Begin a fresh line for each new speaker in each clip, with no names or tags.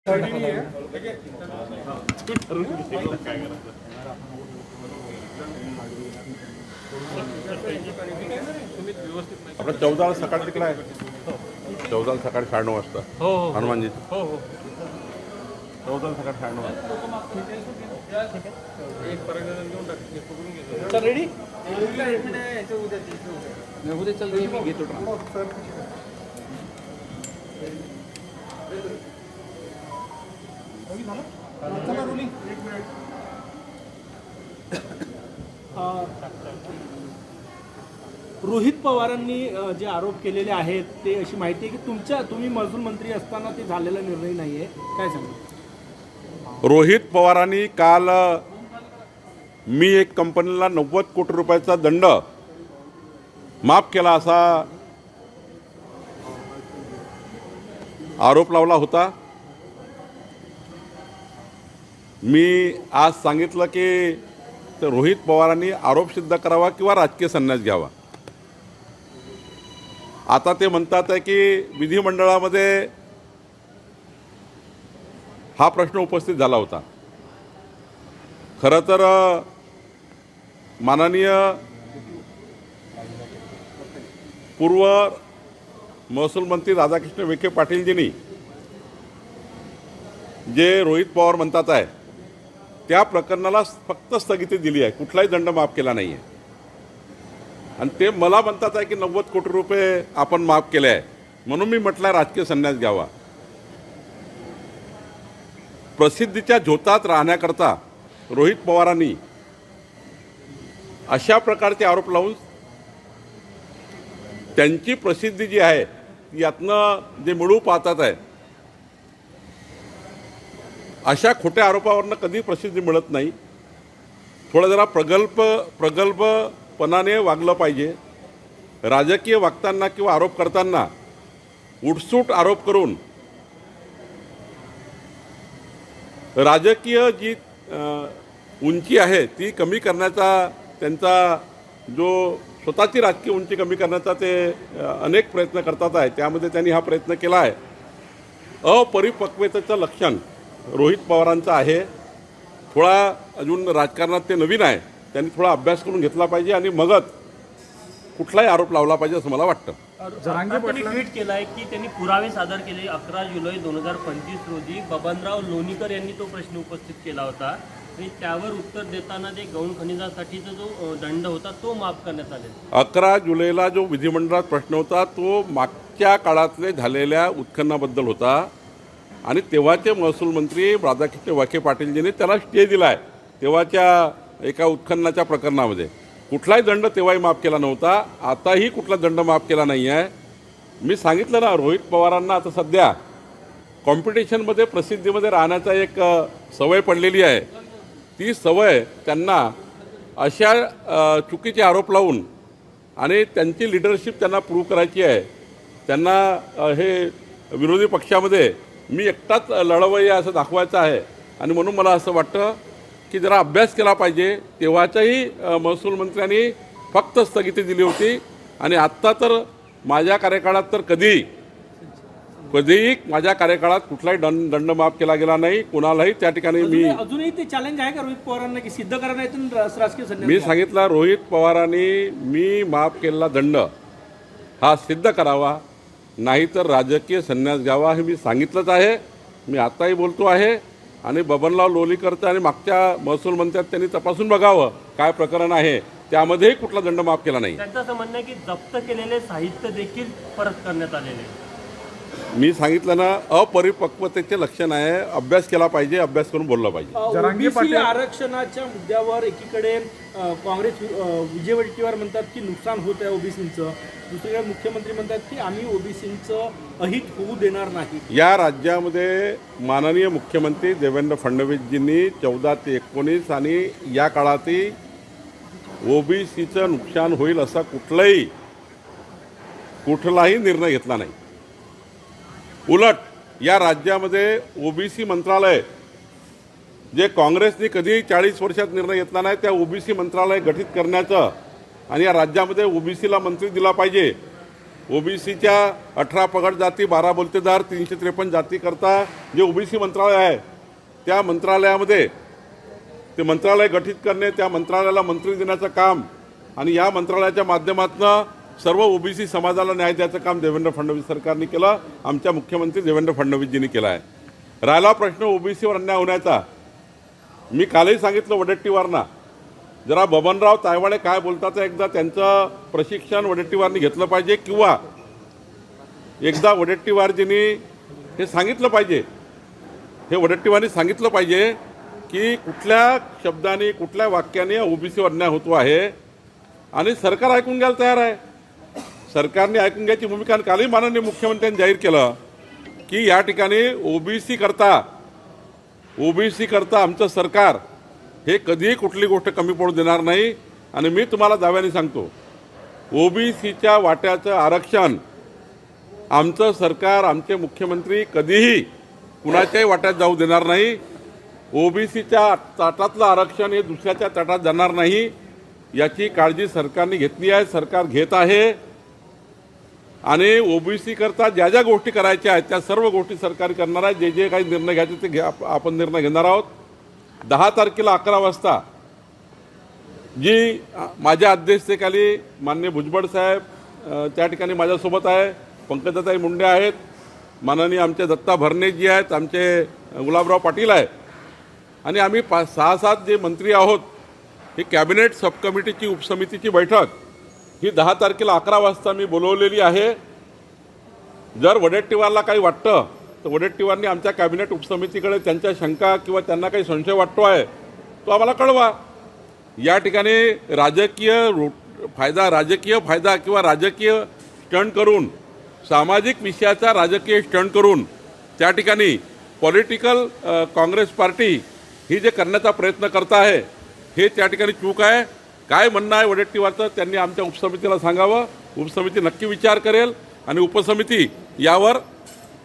आपलं 14 सकाळी तिकडे आहे. 14 सकाळी 9:30 वाजता. हो हनुमानजी. हो हो 14 सकाळी 9:30 वाजता.
रेडी
उद्या चल मी घेतो.
रोहित पवारांनी जे आरोप केलेले आहेत ते अशी माहिती आहे की तुम्ही महसूल मंत्री असताना ते झालेला निर्णय नाहीये, काय सांगा?
रोहित पवारांनी काल मी एक कंपनीला 90 कोटी रुपयाचा दंड माफ केला असा आरोप लावला होता. मी आज सांगितलं की रोहित पवारांनी आरोप सिद्ध करावा किंवा राजकीय संन्यास घ्यावा. आता ते म्हणतात आहे की विधिमंडळामध्ये हा प्रश्न उपस्थित झाला होता. खरं तर माननीय पूर्व महसूल मंत्री राधाकृष्ण विखे पाटीलजींनी जे रोहित पवार म्हणतात आहे त्या प्रकरणाला फक्त स्थगिती दिली आहे, कुठलाही दंड माफ केला नाही आहे. आणि ते मला म्हणतात आहे की 90 कोटी रुपये आपण माफ केले आहे, म्हणून मी म्हटलं राजकीय संन्यास घ्यावा. प्रसिद्धीच्या झोतात राहण्याकरता रोहित पवारांनी अशा प्रकारचे आरोप लावून त्यांची प्रसिद्धी जी आहे यातनं जे मिळू पाहतात आहे, अशा खोट्या आरोपावरनं कधी प्रसिद्धी मिळत नाही. थोडं जरा प्रगल्भपणाने वागलं पाहिजे. राजकीय वागताना किंवा आरोप करताना उठसूट आरोप करून राजकीय जी उंची आहे ती कमी करण्याचा त्यांचा जो स्वतःची राजकीय उंची कमी करण्याचा ते अनेक प्रयत्न करतात आहे. त्यामध्ये त्यांनी हा प्रयत्न केला आहे. अपरिपक्वतेचं लक्षण रोहित पवारांचं आहे. थोडा अजून राजकारणात ते नवीन आहे, त्यांनी थोडा अभ्यास करून घेतला पाहिजे आणि मगच कुठलाही आरोप लावला पाहिजे असं मला वाटतं.
त्यांनी ट्विट केलाय की त्यांनी पुरावे सादर केले. 11 जुलै 2025 रोजी बबनराव लोणीकर यांनी तो प्रश्न उपस्थित केला होता आणि त्यावर उत्तर देताना ते गौण खनिजासाठीचा जो दंड होता तो माफ करण्यात आलेला.
11 जुलैला जो विधिमंडळात प्रश्न होता तो मागच्या काळातले झालेल्या उत्खननाबद्दल होता आणि तेव्हाचे महसूल मंत्री राधाकृष्ण विखे पाटीलजींनी त्याला स्टे दिला आहे. तेव्हाच्या एका उत्खननाच्या प्रकरणामध्ये कुठलाही दंड तेव्हाही माफ केला नव्हता, आताही कुठला दंड माफ केला नाही आहे. मी सांगितलं ना, रोहित पवारांना आता सध्या कॉम्पिटिशनमध्ये प्रसिद्धीमध्ये राहण्याचा एक सवय पडलेली आहे. ती सवय त्यांना अशा चुकीचे आरोप लावून आणि त्यांची लिडरशिप त्यांना प्रूव्ह करायची आहे. त्यांना हे विरोधी पक्षामध्ये मी एकटाच लढवय्या असं दाखवायचं आहे आणि म्हणून मला असं वाटतं की जरा अभ्यास केला पाहिजे. तेव्हाच्याही महसूल मंत्र्यांनी फक्त स्थगिती दिली होती आणि आत्ता तर माझ्या कार्यकाळात तर कधीही माझ्या कार्यकाळात कुठलाही दंड माफ केला गेला नाही कोणालाही. त्या ठिकाणी मी
अजूनही ते चॅलेंज आहे का रोहित पवारांना की सिद्ध करण्यात राजकीय संन्यास?
मी सांगितलं रोहित पवारांनी मी माफ केलेला दंड हा सिद्ध करावा, नाहीतर राजकीय संन्यास घ्यावा हे मी सांगितलंच आहे. मी आताही बोलतो आहे आणि बबनराव लोणीकरचं आणि मागच्या महसूल मंत्र्यात त्यांनी तपासून बघावं काय प्रकरण आहे, त्यामध्येही कुठला दंड माफ केला नाही.
त्यांचं असं म्हणणं आहे की जप्त केलेले साहित्य देखील परत करण्यात आलेले.
मी सांगितलं ना, अपरिपक्वतेचे लक्षण आहे. अभ्यास केला पाहिजे, अभ्यास करून बोलला पाहिजे.
ओबीसी आरक्षणाच्या मुद्द्यावर एकीकडे काँग्रेस विजय वडेट्टीवार म्हणतात की नुकसान होत आहे ओबीसींचं, दुसरीकडे मुख्यमंत्री म्हणतात की आम्ही ओबीसींचं अहित होऊ देणार नाही.
या राज्यामध्ये माननीय मुख्यमंत्री देवेंद्र फडणवीसजींनी 14 ते 19 आणि या काळातही ओबीसीचं नुकसान होईल असा कुठलाही निर्णय घेतला नाही. उलट या राज्यामध्ये ओबीसी मंत्रालय जे काँग्रेसने कधीही 40 वर्षात निर्णय घेतला नाही, त्या ओबीसी मंत्रालय गठीत करण्याचं आणि या राज्यामध्ये ओबीसीला मंत्री दिला पाहिजे ओबीसीच्या 18 पगड जाती, 12 बोलतेदार, 353 जाती करता जे ओबीसी मंत्रालय आहे त्या मंत्रालयामध्ये ते मंत्रालय गठीत करणे, त्या मंत्रालयाला मंत्री देण्याचं काम आणि या मंत्रालयाच्या माध्यमातून सर्व ओबीसी समाजाला न्याय द्यायचं काम देवेंद्र फडणवीस सरकारने केलं, आमच्या मुख्यमंत्री देवेंद्र फडणवीसजींनी केलं आहे. राहिला प्रश्न ओबीसीवर अन्याय होण्याचा, मी कालही सांगितलं वडेट्टीवारना, जरा बबनराव तायवाळे काय बोलतात एकदा त्यांचं प्रशिक्षण वडेट्टीवारनी घेतलं पाहिजे किंवा एकदा वडेट्टीवारजींनी हे सांगितलं पाहिजे, हे वडेट्टीवारनी सांगितलं पाहिजे की कुठल्या शब्दाने कुठल्या वाक्याने ओबीसीवर अन्याय होतो आहे आणि सरकार ऐकून घ्यायला तयार आहे. सरकारने ऐकून घ्यायची भूमिका, कालही माननीय मुख्यमंत्र्यांनी जाहीर केलं की या ठिकाणी ओबीसी करता आमचं सरकार हे कधीही कुठली गोष्ट कमी पडू देणार नाही. आणि मी तुम्हाला दाव्याने सांगतो, ओबीसीच्या वाट्याचं आरक्षण आमचं सरकार, आमचे मुख्यमंत्री कधीही कुणाच्याही वाट्यात जाऊ देणार नाही. ओबीसीच्या ताटातलं आरक्षण हे दुसऱ्याच्या ताटात जाणार नाही, याची काळजी सरकारने घेतली आहे, सरकार घेत आहे. आणि ओबीसी करता ज्या ज्या गोष्टी करायच्या आहेत त्या सर्व गोष्टी सरकार करणार आहे. जे जे काही निर्णय घ्यायचे ते आपण निर्णय घेणार आहोत. 10 तारखेला 11 वाजता जी माझ्या अध्यक्षतेखाली माननीय भुजबळ साहेब त्या ठिकाणी माझ्यासोबत आहे, पंकजाताई मुंडे आहेत, माननीय आमचे दत्ता भरणेजी आहेत, आमचे गुलाबराव पाटील आहे आणि आम्ही 6-7 जे मंत्री आहोत, ही कॅबिनेट सब कमिटीची उपसमितीची बैठक ही 10 तारखेला 11 वाजता मी बोलवलेली आहे. जर वडेट्टीवारला काही वाटतं तर वडेट्टीवारनी आमच्या कॅबिनेट उपसमितीकडे त्यांच्या शंका किंवा त्यांना काही संशय वाटतो आहे तो आम्हाला कळवा. या ठिकाणी राजकीय फायदा किंवा राजकीय स्टंट करून, सामाजिक विषयाचा राजकीय स्टंट करून त्या ठिकाणी पॉलिटिकल काँग्रेस पार्टी ही जे करण्याचा प्रयत्न करत आहे हे त्या ठिकाणी चूक आहे. काय म्हणणं आहे वडेट्टीवारचं त्यांनी आमच्या उपसमितीला सांगावं. उपसमिती नक्की विचार करेल आणि उपसमिती यावर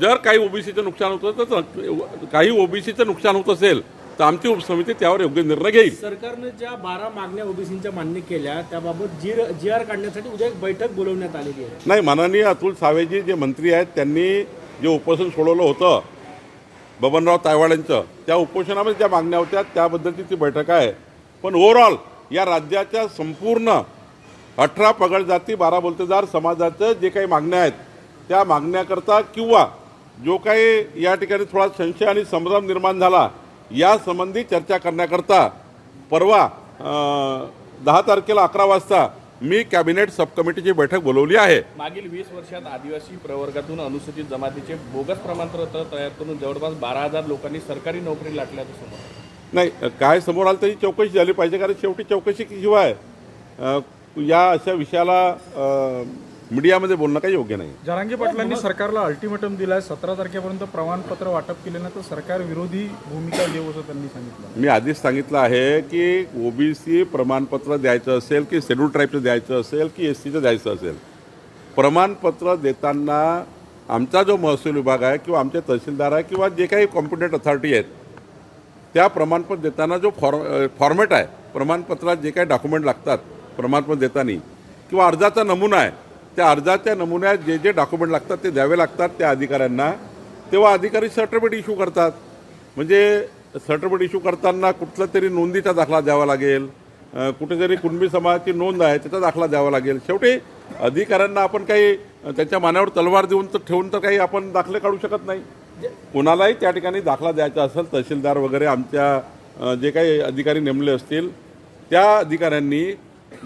जर काही ओबीसीचं नुकसान होतं तर काही ओबीसीचं नुकसान होत असेल तर आमची उपसमिती त्यावर योग्य निर्णय घेईल.
सरकारने ज्या 12 मागण्या ओबीसींच्या मान्य केल्या त्याबाबत जी आर काढण्यासाठी उद्या एक बैठक बोलवण्यात आलेली आहे.
नाही, माननीय अतुल सावेजी जे मंत्री आहेत त्यांनी जे उपोषण सोडवलं होतं बबनराव तायवाळेंचं, त्या उपोषणामध्ये ज्या मागण्या होत्या त्याबद्दलची ती बैठक आहे. पण ओव्हरऑल या राज्याच्या संपूर्ण 18 पगड जाती, 12 बोलतेदार समाजाचं जे काही मागण्या आहेत त्या मागण्याकरता किंवा जो काही या ठिकाणी थोडा संशय आणि संभ्रम निर्माण झाला यासंबंधी चर्चा करण्याकरता परवा 10 तारखेला 11 वाजता मी कॅबिनेट सब कमिटीची बैठक बोलवली आहे.
मागील 20 वर्षात आदिवासी प्रवर्गातून अनुसूचित जमातीचे बोगस प्रमाणपत्र तयार करून जवळपास 12,000 लोकांनी सरकारी नोकरी लाटल्याचं समोर
नाही, काय समोर आलं तरी चौकशी झाली पाहिजे, कारण शेवटी चौकशीशिवाय या अशा विषयाला मीडियामध्ये बोलणं काही योग्य नाही.
जरांगे पाटलांनी सरकारला अल्टिमेटम दिलाय, 17 तारखेपर्यंत प्रमाणपत्र वाटप केले ना तर सरकार विरोधी भूमिका घेऊ असं त्यांनी सांगितलं.
मी आधीच सांगितलं आहे की ओबीसी प्रमाणपत्र द्यायचं असेल की शेड्यूल ट्राईबचं द्यायचं असेल की SCचं द्यायचं असेल, प्रमाणपत्र देताना आमचा जो महसूल विभाग आहे किंवा आमचे तहसीलदार आहे किंवा जे काही कॉम्पिटंट अथॉरिटी आहेत त्या प्रमाणपत्र देताना जो फॉर्मॅट आहे, प्रमाणपत्रात जे काही डॉक्युमेंट लागतात प्रमाणपत्र देताना किंवा अर्जाचा नमुना आहे त्या अर्जाच्या नमुन्यात जे जे डॉक्युमेंट लागतात ते द्यावे लागतात त्या अधिकाऱ्यांना, तेव्हा अधिकारी सर्टिफिकेट इश्यू करतात. म्हणजे सर्टिफिकेट इश्यू करताना कुठला तरी नोंदीचा दाखला द्यावा लागेल, कुठेतरी कुणबी समाजाची नोंद आहे त्याचा दाखला द्यावा लागेल. शेवटी अधिकाऱ्यांना आपण काही त्यांच्या मानेवर तलवार देऊन तर ठेवून तर काही आपण दाखले काढू शकत नाही. कोणालाही त्या ठिकाणी दाखला द्यायचा असेल, तहसीलदार वगैरे आमच्या जे काही अधिकारी नेमले असतील त्या अधिकाऱ्यांनी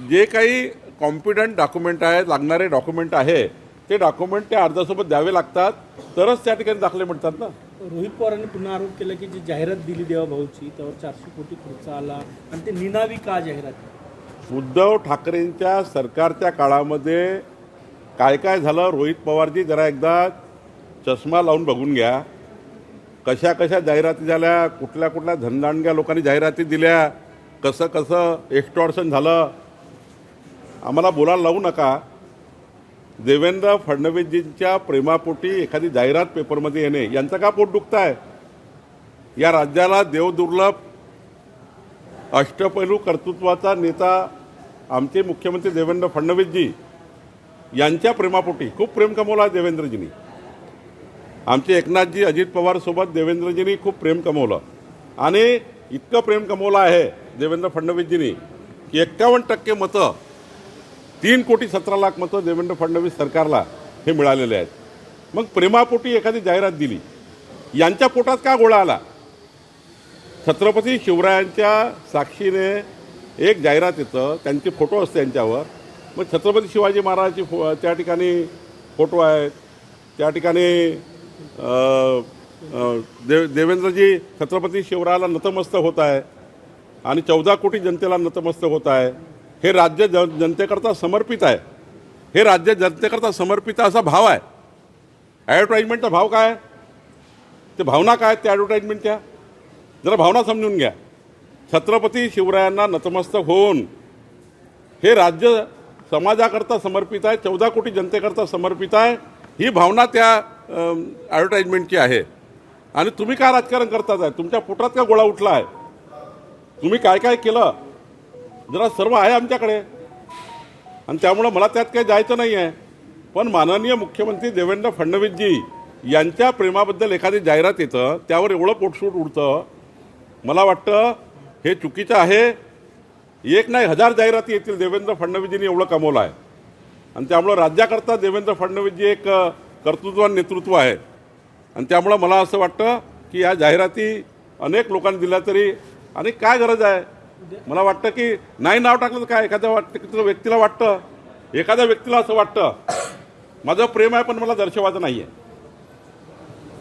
जे काही कॉम्पिटंट डॉक्युमेंट आहेत, लागणारे डॉक्युमेंट आहे ते डॉक्युमेंट त्या अर्जासोबत द्यावे लागतात, तरच त्या ठिकाणी दाखले मिळतात ना.
रोहित पवारांनी पुन्हा आरोप केला की जी जाहिरात दिली देवाभाऊची त्यावर 400 कोटी खर्च आला आणि ते निनावी का जाहिरात.
उद्धव ठाकरेंच्या सरकारच्या काळामध्ये काय काय झालं रोहित पवारजी जरा एकदा चष्मा लावून बघून घ्या. कशा कशा जाहिराती झाल्या, कुठल्या कुठल्या धनदांडग्या लोकांनी जाहिराती दिल्या, कसं कसं एक्स्टॉर्शन झालं. आम्हाला बोलायला लावू नका. देवेंद्र फडणवीसजींच्या प्रेमापोटी एखादी जाहिरात पेपरमध्ये येणे यांचं का पोट दुखत आहे. या राज्याला देवदुर्लभ अष्टपैलू कर्तृत्वाचा नेता आमचे मुख्यमंत्री देवेंद्र फडणवीसजी यांच्या प्रेमापोटी खूप प्रेम कमवलं आहे देवेंद्रजींनी. आमचे एकनाथजी अजित पवारसोबत देवेंद्रजींनी खूप प्रेम कमवलं आणि इतकं प्रेम कमवलं आहे देवेंद्र फडणवीसजींनी की 51% मतं 3,17,00,000 मतं देवेंद्र फडणवीस सरकारला हे मिळालेले आहेत. मग प्रेमापोटी एखादी जाहिरात दिली, यांच्या पोटात का गोळा आला? छत्रपती शिवरायांच्या साक्षीने एक जाहिरात येतं, त्यांचे फोटो असते यांच्यावर. मग छत्रपती शिवाजी महाराजांची त्या ठिकाणी फोटो आहेत, त्या ठिकाणी देवेंद्रजी छत्रपती शिवरायाला नतमस्तक होत आहे आणि 14 कोटी जनतेला नतमस्तक होत आहे. हे राज्य जनतेकरता समर्पित आहे, हे राज्य जनतेकरता समर्पित असा भाव आहे. ॲडव्हर्टाईजमेंटचा भाव काय? ते भावना काय त्या ॲडव्हर्टाईजमेंटच्या? जरा भावना समजून घ्या. छत्रपती शिवरायांना नतमस्तक होऊन हे राज्य समाजाकरता समर्पित आहे, 14 कोटी जनतेकरता समर्पित आहे, ही भावना त्या ॲडव्हर्टाईजमेंटची आहे. आणि तुम्ही काय राजकारण करतात आहे? तुमच्या पोटात का गोळा उठला आहे? तुम्ही काय काय केलं जरा सर्व आहे आमच्याकडे आणि त्यामुळं मला त्यात काही जायचं नाही आहे. पण माननीय मुख्यमंत्री देवेंद्र फडणवीसजी यांच्या प्रेमाबद्दल एखादी जाहिरात येतं, त्यावर एवढं पोटसूट उडतं. मला वाटतं हे चुकीचं आहे. एक नाही 1000 जाहिराती येतील. देवेंद्र फडणवीसजींनी एवढं कमवलं आहे आणि त्यामुळं राज्याकरता देवेंद्र फडणवीसजी एक कर्तृत्वान नेतृत्व आहे. आणि त्यामुळं मला असं वाटतं की या जाहिराती अनेक लोकांनी दिल्या तरी आणि काय गरज आहे? मला वाटतं की नाही नाव टाकलं तर काय, एखाद्या व्यक्तीला वाटतं, एखाद्या व्यक्तीला असं वाटतं माझं प्रेम आहे पण मला दर्शवायचं नाही आहे.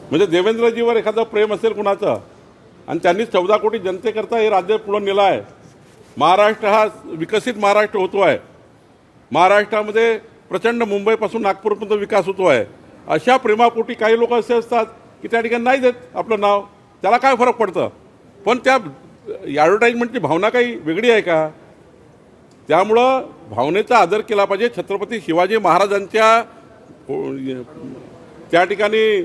म्हणजे देवेंद्रजीवर एखादं प्रेम असेल कुणाचं आणि त्यांनी 14 कोटी जनतेकरता हे राज्य पुढं नेलं आहे. महाराष्ट्र हा विकसित महाराष्ट्र होतो आहे. महाराष्ट्रामध्ये प्रचंड मुंबईपासून नागपूरपर्यंत विकास होतो आहे. अशा प्रेमापोटी काही लोक असे असतात की त्या ठिकाणी नाही देत आपलं नाव, त्याला काय फरक पडतं? पण त्या ॲडव्हर्टाईजमेंटची भावना काही वेगळी आहे का? त्यामुळं भावनेचा आदर केला पाहिजे. छत्रपती शिवाजी महाराजांच्या त्या ठिकाणी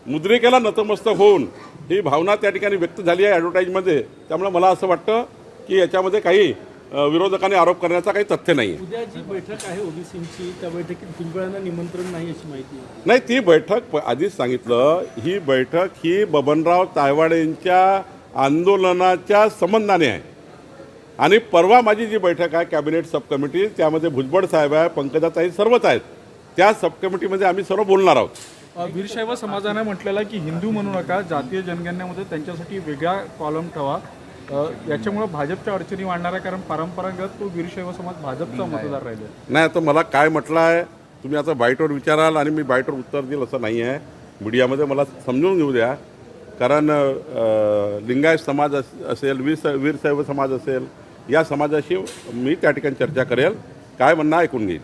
मुद्रिकेला नतमस्तक होऊन ही भावना त्या ठिकाणी व्यक्त झाली आहे ॲडव्हर्टाईजमध्ये. त्यामुळे मला असं वाटतं की याच्यामध्ये काही विरोधकांनी आरोप करण्याचा काही तथ्य नाही आहे.
उद्या जी बैठक आहे ओबीसींची, त्या बैठकीत भुजबळांना निमंत्रण नाही अशी माहिती आहे.
नाही, ती बैठक आधीच सांगितलं, ही बैठक ही बबनराव तायवाडेंच्या आंदोलनाच्या संबंधाने आहे. आणि परवा माझी जी बैठक आहे कॅबिनेट सब कमिटी, त्यामध्ये भुजबळ साहेब आहे, पंकजाताई सर्वच आहेत. त्या सब कमिटीमध्ये आम्ही सर्व बोलणार आहोत.
वीरशैव समाजाने म्हटलेलं आहे की हिंदू म्हणू नका, जातीय जनगणनेमध्ये त्यांच्यासाठी वेगळा कॉलम ठेवा. याच्यामुळे भाजपच्या अडचणी वाढणार आहे, कारण परंपरागत तो वीरशैव समाज भाजपचा मतदार राहिला.
नाही, आता मला काय म्हटलं आहे तुम्ही आता बाईटवर विचाराल आणि मी बाईटवर उत्तर देईल असं नाही आहे. मीडियामध्ये मला समजून घेऊ द्या. कारण लिंगायत समाज असेल, वीरशैव समाज असेल, या समाजाशी मी त्या ठिकाणी चर्चा करेल. काय म्हणणं ऐकून घेईल.